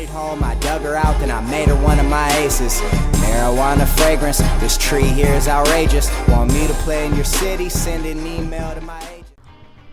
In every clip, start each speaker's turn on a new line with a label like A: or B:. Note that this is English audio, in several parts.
A: it home, I dug her out, then I made her one of my aces. Marijuana fragrance, this tree here is outrageous. Want me to play in your city? Send an email to my agent.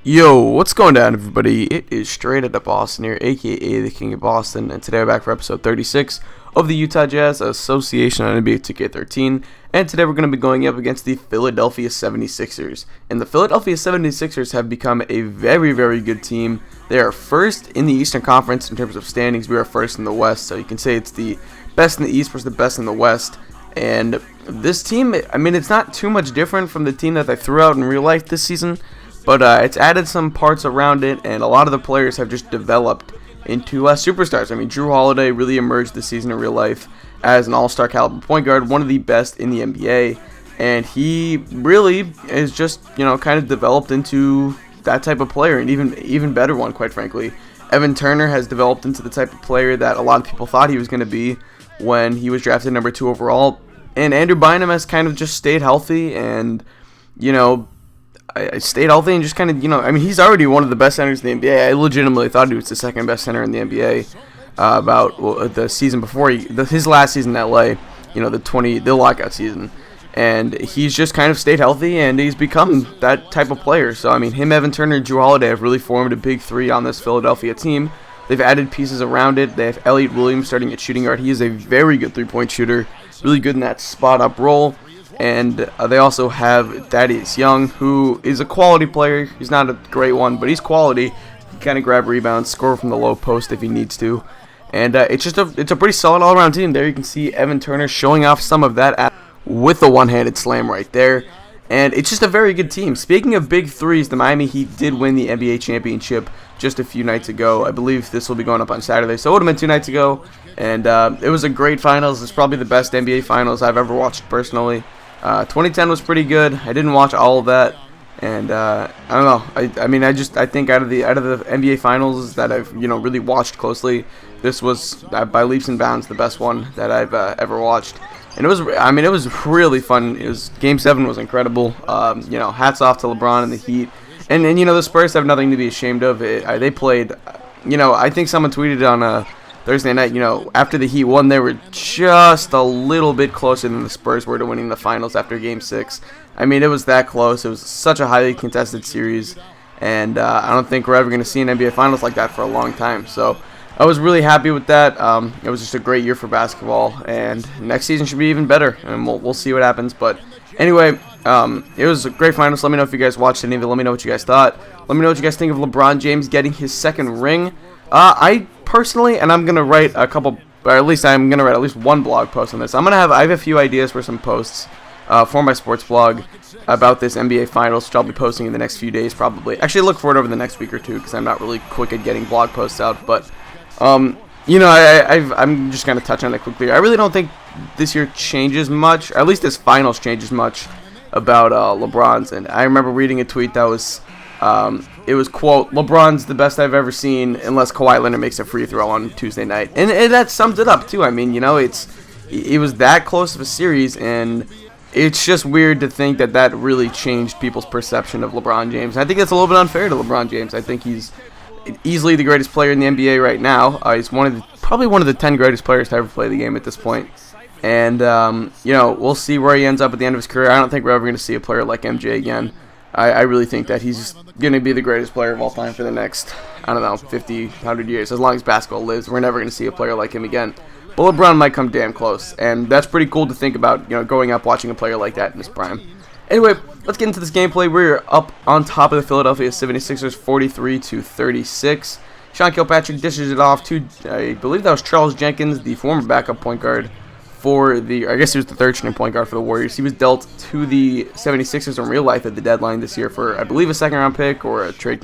B: Yo, what's going down, everybody? It is Straight Outta Boston here, aka the King of Boston, and today we're back for episode 36 of the Utah Jazz Association on NBA 2K13, and today we're going to be going up against the Philadelphia 76ers. And the Philadelphia 76ers have become a very, very good team. They are first in the Eastern Conference in terms of standings. We are first in the West, so you can say it's the best in the East versus the best in the West. And this team, I mean, it's not too much different from the team that they threw out in real life this season, but it's added some parts around it, and a lot of the players have just developed into superstars. I mean, Drew Holiday really emerged this season in real life as an all-star caliber point guard, one of the best in the NBA, and he really is just, kind of developed into that type of player, and even better one, quite frankly. Evan Turner has developed into the type of player that a lot of people thought he was going to be when he was drafted number 2 overall, and Andrew Bynum has kind of just stayed healthy, and, I stayed healthy and just kind of, I mean, he's already one of the best centers in the NBA. I legitimately thought he was the second best center in the NBA about the season before his last season in LA, the lockout season. And he's just kind of stayed healthy, and he's become that type of player. So, I mean, him, Evan Turner, and Drew Holiday have really formed a big three on this Philadelphia team. They've added pieces around it. They have Elliot Williams starting at shooting guard. He is a very good three-point shooter, really good in that spot-up role. And they also have Thaddeus Young, who is a quality player. He's not a great one, but he's quality. He can kind of grab rebounds, score from the low post if he needs to. And it's a pretty solid all-around team. There you can see Evan Turner showing off some of that with the one-handed slam right there. And it's just a very good team. Speaking of big threes, the Miami Heat did win the NBA championship just a few nights ago. I believe this will be going up on Saturday, so it would have been 2 nights ago. And it was a great finals. It's probably the best NBA finals I've ever watched personally. 2010 was pretty good. I didn't watch all of that, and I don't know. I think out of the NBA finals that I've really watched closely, this was by leaps and bounds the best one that I've ever watched. And it was really fun. Game 7 was incredible. Hats off to LeBron and the Heat. And the Spurs have nothing to be ashamed of. They played. I think someone tweeted on Thursday night, after the Heat won, they were just a little bit closer than the Spurs were to winning the finals after Game 6. I mean, it was that close. It was such a highly contested series, and I don't think we're ever going to see an NBA Finals like that for a long time. So I was really happy with that. It was just a great year for basketball, and next season should be even better, and we'll see what happens. But anyway, it was a great finals. Let me know if you guys watched any of it. Let me know what you guys thought. Let me know what you guys think of LeBron James getting his second ring. I personally, and I'm gonna write a couple, or at least I'm gonna write at least one blog post on this. I have a few ideas for some posts for my sports blog about this NBA Finals, which I'll be posting in the next few days probably. Actually, look for it over the next week or two because I'm not really quick at getting blog posts out. But I'm just gonna touch on it quickly. I really don't think this year changes much, or at least this Finals changes much about LeBron's. And I remember reading a tweet that was. It was, quote, LeBron's the best I've ever seen unless Kawhi Leonard makes a free throw on Tuesday night. And that sums it up, too. I mean, it was that close of a series, and it's just weird to think that really changed people's perception of LeBron James. I think that's a little bit unfair to LeBron James. I think he's easily the greatest player in the NBA right now. He's probably one of the 10 greatest players to ever play the game at this point. And, we'll see where he ends up at the end of his career. I don't think we're ever going to see a player like MJ again. I really think that he's going to be the greatest player of all time for the next, 50, 100 years. As long as basketball lives, we're never going to see a player like him again. But LeBron might come damn close, and that's pretty cool to think about, growing up watching a player like that in his prime. Anyway, let's get into this gameplay. We're up on top of the Philadelphia 76ers, 43-36. Sean Kilpatrick dishes it off to, I believe that was Charles Jenkins, the former backup point guard for I guess he was the third-string point guard for the Warriors. He was dealt to the 76ers in real life at the deadline this year for, I believe, a second-round pick or a draft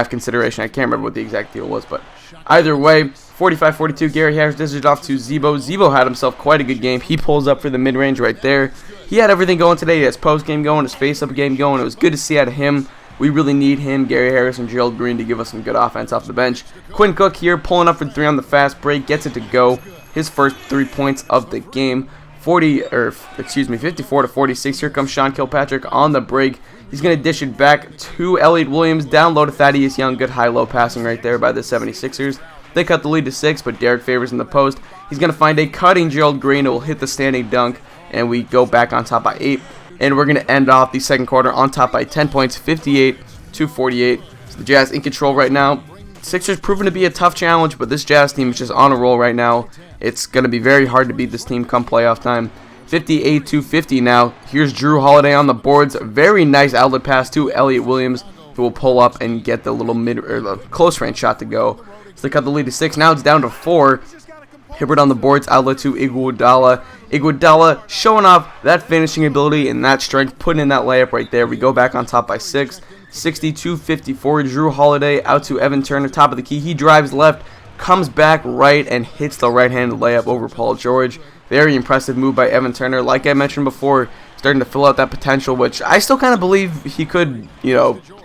B: consideration. I can't remember what the exact deal was, but either way, 45-42, Gary Harris dishes it off to Zebo. Zebo had himself quite a good game. He pulls up for the mid-range right there. He had everything going today. He has post-game going, his face-up game going. It was good to see out of him. We really need him, Gary Harris, and Gerald Green to give us some good offense off the bench. Quinn Cook here, pulling up for 3 on the fast break, gets it to go. His first 3 points of the game. 54-46. Here comes Sean Kilpatrick on the break. He's going to dish it back to Elliot Williams. Down low to Thaddeus Young. Good high-low passing right there by the 76ers. They cut the lead to 6, but Derek Favors in the post. He's going to find a cutting Gerald Green. It will hit the standing dunk, and we go back on top by 8. And we're going to end off the second quarter on top by 10 points, 58-48. So the Jazz in control right now. Sixers proven to be a tough challenge, but this Jazz team is just on a roll right now. It's going to be very hard to beat this team come playoff time. 58-50 now. Here's Drew Holiday on the boards. Very nice outlet pass to Elliot Williams, who will pull up and get the little the close range shot to go. So they cut the lead to 6. Now it's down to 4. Hibbert on the boards, outlet to Iguodala. Iguodala showing off that finishing ability and that strength, putting in that layup right there. We go back on top by 6. 62-54. Drew Holiday out to Evan Turner, top of the key. He drives left, comes back right, and hits the right-handed layup over Paul George. Very impressive move by Evan Turner. Like I mentioned before, starting to fill out that potential, which I still kind of believe he could,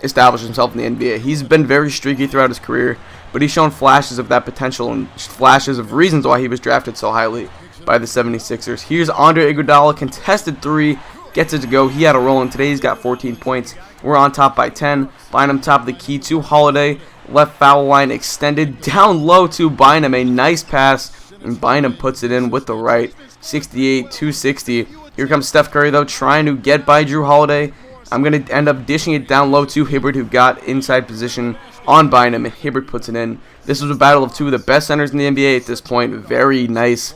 B: establish himself in the NBA. He's been very streaky throughout his career, but he's shown flashes of that potential and flashes of reasons why he was drafted so highly by the 76ers. Here's Andre Iguodala, contested 3, gets it to go. He had a roll, and today he's got 14 points. We're on top by 10. Bynum top of the key to Holiday. Left foul line extended down low to Bynum. A nice pass, and Bynum puts it in with the right. 68-60. Here comes Steph Curry, though, trying to get by Drew Holiday. I'm going to end up dishing it down low to Hibbert, who got inside position on Bynum, and Hibbert puts it in. This was a battle of two of the best centers in the NBA at this point. Very nice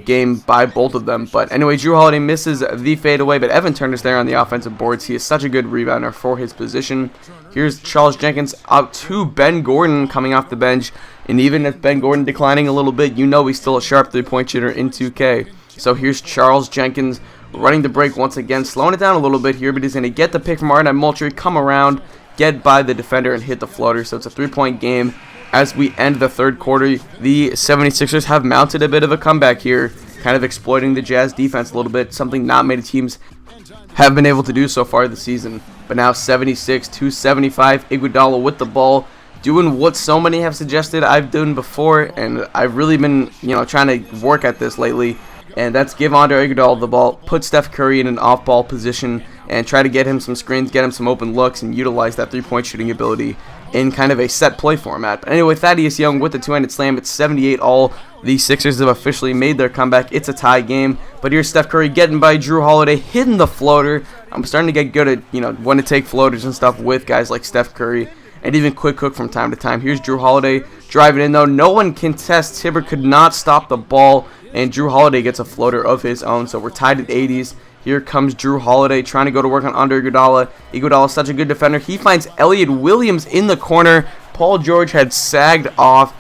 B: game by both of them. But anyway, Drew Holiday misses the fadeaway, but Evan Turner's there on the offensive boards. He is such a good rebounder for his position. Here's Charles Jenkins out to Ben Gordon coming off the bench. And even if Ben Gordon declining a little bit, he's still a sharp three-point shooter in 2K. So here's Charles Jenkins running the break once again, slowing it down a little bit here, but he's going to get the pick from Arnett Moultrie, come around, get by the defender, and hit the floater. So it's a three-point game. As we end the third quarter, the 76ers have mounted a bit of a comeback here, kind of exploiting the Jazz defense a little bit, something not many teams have been able to do so far this season. But now 76-75, Iguodala with the ball, doing what so many have suggested I've done before, and I've really been, trying to work at this lately, and that's give Andre Iguodala the ball, put Steph Curry in an off-ball position, and try to get him some screens, get him some open looks, and utilize that three-point shooting ability in kind of a set play format. But anyway, Thaddeus Young with the two-handed slam. It's 78-all. The Sixers have officially made their comeback. It's a tie game. But here's Steph Curry getting by Drew Holiday, hitting the floater. I'm starting to get good at, when to take floaters and stuff with guys like Steph Curry, and even Quick Cook from time to time. Here's Drew Holiday driving in, though. No one contests. Hibbert could not stop the ball, and Drew Holiday gets a floater of his own. So we're tied at 80s. Here comes Drew Holiday trying to go to work on Andre Iguodala. Iguodala is such a good defender. He finds Elliot Williams in the corner. Paul George had sagged off,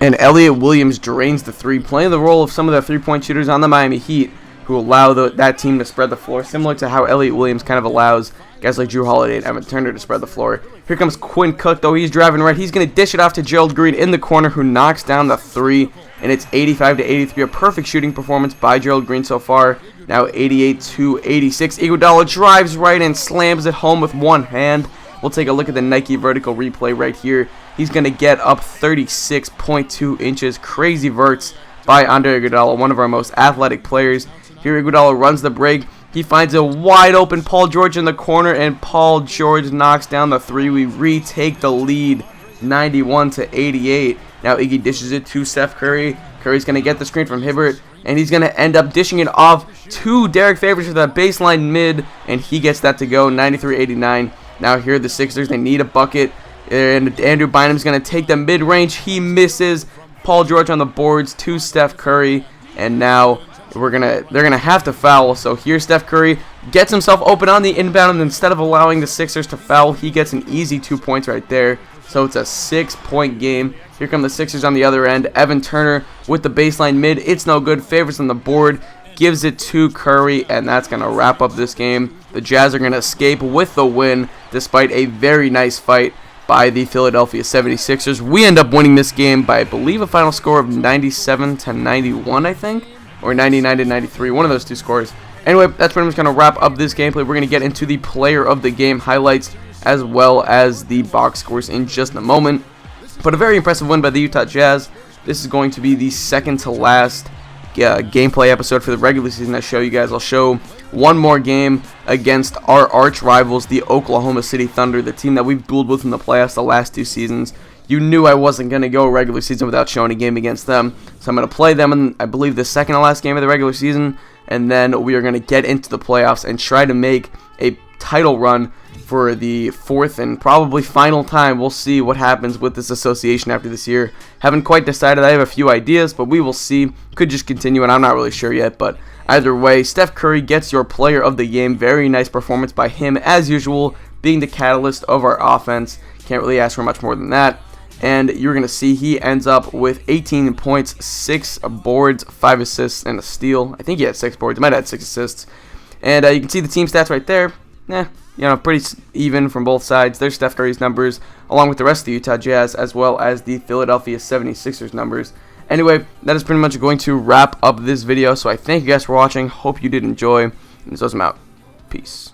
B: and Elliot Williams drains the three, playing the role of some of the three-point shooters on the Miami Heat who allow that team to spread the floor, similar to how Elliot Williams kind of allows guys like Drew Holiday and Evan Turner to spread the floor. Here comes Quinn Cook, though. He's driving right. He's going to dish it off to Gerald Green in the corner, who knocks down the three, and it's 85-83. A perfect shooting performance by Gerald Green so far. Now 88-86. Iguodala drives right and slams it home with one hand. We'll take a look at the Nike vertical replay right here. He's going to get up 36.2 inches. Crazy verts by Andre Iguodala, one of our most athletic players. Here Iguodala runs the break. He finds a wide open Paul George in the corner, and Paul George knocks down the three. We retake the lead 91-88. Now Iggy dishes it to Steph Curry. Curry's going to get the screen from Hibbert, and he's going to end up dishing it off to Derek Favors with that baseline mid, and he gets that to go 93-89. Now here are the Sixers. They need a bucket, and Andrew Bynum's going to take the mid-range. He misses. Paul George on the boards to Steph Curry, and now they're gonna have to foul. So here Steph Curry gets himself open on the inbound, and instead of allowing the Sixers to foul, he gets an easy 2 points right there. So it's a 6-point game. Here come the Sixers on the other end. Evan Turner with the baseline mid. It's no good. Favors on the board. Gives it to Curry, and that's going to wrap up this game. The Jazz are going to escape with the win despite a very nice fight by the Philadelphia 76ers. We end up winning this game by, I believe, a final score of 97-91, I think, or 99-93, one of those two scores. Anyway, that's pretty much going to wrap up this gameplay. We're going to get into the player of the game highlights as well as the box scores in just a moment. But a very impressive win by the Utah Jazz. This is going to be the second to last gameplay episode for the regular season I show you guys. I'll show one more game against our arch rivals, the Oklahoma City Thunder, the team that we've dueled with in the playoffs the last 2 seasons. you knew I wasn't going to go regular season without showing a game against them. So I'm going to play them in, I believe, the second to last game of the regular season, and then we are going to get into the playoffs and try to make a title run for the fourth and probably final time. We'll see what happens with this association after this year. Haven't quite decided. I have a few ideas, but we will see. Could just continue, and I'm not really sure yet, but either way, Steph Curry gets your player of the game. Very nice performance by him, as usual, being the catalyst of our offense. Can't really ask for much more than that. And you're going to see he ends up with 18 points, 6 boards, 5 assists, and a steal. I think he had 6 boards. He might have had 6 assists. And you can see the team stats right there. Pretty even from both sides. There's Steph Curry's numbers, along with the rest of the Utah Jazz, as well as the Philadelphia 76ers numbers. Anyway, that is pretty much going to wrap up this video. So I thank you guys for watching. Hope you did enjoy. And this was out. Peace.